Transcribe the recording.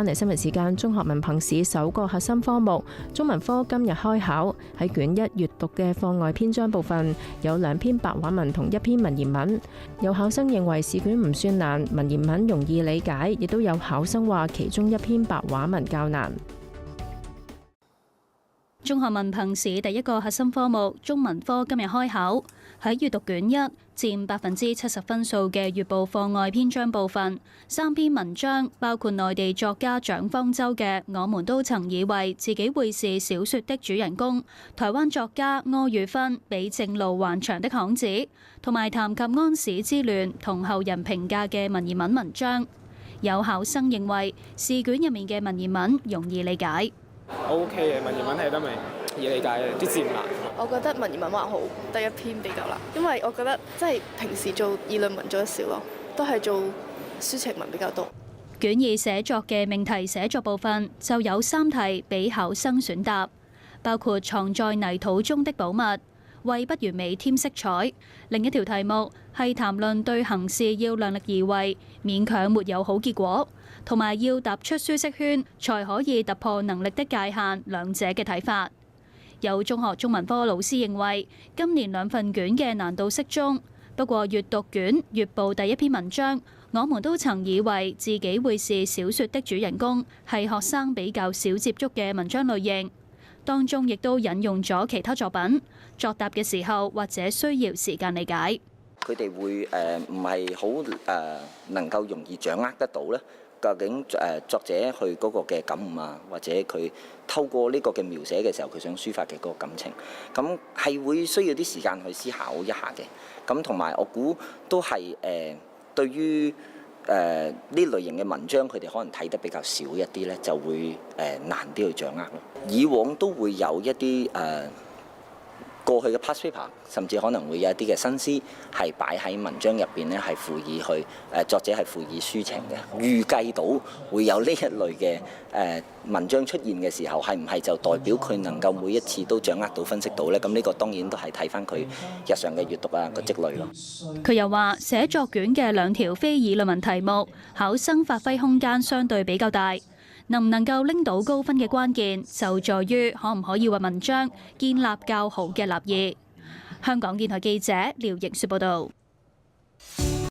翻嚟新聞時間，中學文憑試首個核心科目中文科今日開考，喺卷一閱讀嘅課外篇章部分有2篇白話文同1篇文言文。有考生認為試卷唔算難，文言文容易理解，亦都有考生話其中1篇白話文較難。中學文憑試第一個核心科目中文科今日開考，喺閱讀卷一佔70%分數嘅粵報課外篇章部分，3篇文章包括內地作家蔣方舟嘅《我們都曾以為自己會是小說的主人公》，台灣作家柯宇芬《比正路還長的巷子》，同埋談及安史之亂同後人評價嘅文言文文章。有考生認為試卷入面嘅文言文容易理解。OK 嘅文言文係得咪易理解嘅，啲字唔難。我覺得文言文還好，第1篇比較難，因為我覺得即係平時做議論文做得少咯，都係做抒情文比較多。卷2寫作嘅命題寫作部分就有3題俾考生選答，包括藏在泥土中的寶物、為不完美添色彩。另一條題目係談論對行事要量力而為，勉強沒有好結果，同埋要踏出舒適圈才可以突破能力的界限，兩者嘅睇法。有中學中文科老師認為今年2份卷嘅難度適中，不過閱讀卷粵報第1篇文章我們都曾以為自己會是小說的主人公，係學生比較少接觸嘅文章類型，當中亦都引用咗其他作品，作答嘅時候或者需要時間理解。佢哋會唔係好能夠容易掌握得到咧？究竟作者佢嗰個嘅感悟啊，或者佢透過呢個嘅描寫嘅時候，佢想抒發嘅嗰個感情，咁係會需要啲時間去思考一下嘅。咁同埋我估都係對於呢類型嘅文章，佢哋可能睇得比較少一啲咧，就會難啲去掌握咯。以往都會有一啲過去嘅 past paper， 甚至可能會有一啲嘅新詩係擺喺文章入邊咧，係賦予去作者係賦予抒情嘅。預計到會有呢一類嘅文章出現嘅時候，係唔係就代表佢能夠每一次都掌握到分析到呢？咁呢個當然都係睇翻佢日常嘅閱讀啊個積累咯。佢又話寫作卷嘅2條非議論文題目，考生發揮空間相對比較大。能唔能夠拎到高分嘅關鍵，就在於可唔可以為文章建立較好嘅立意。香港電台記者廖瑩雪報道。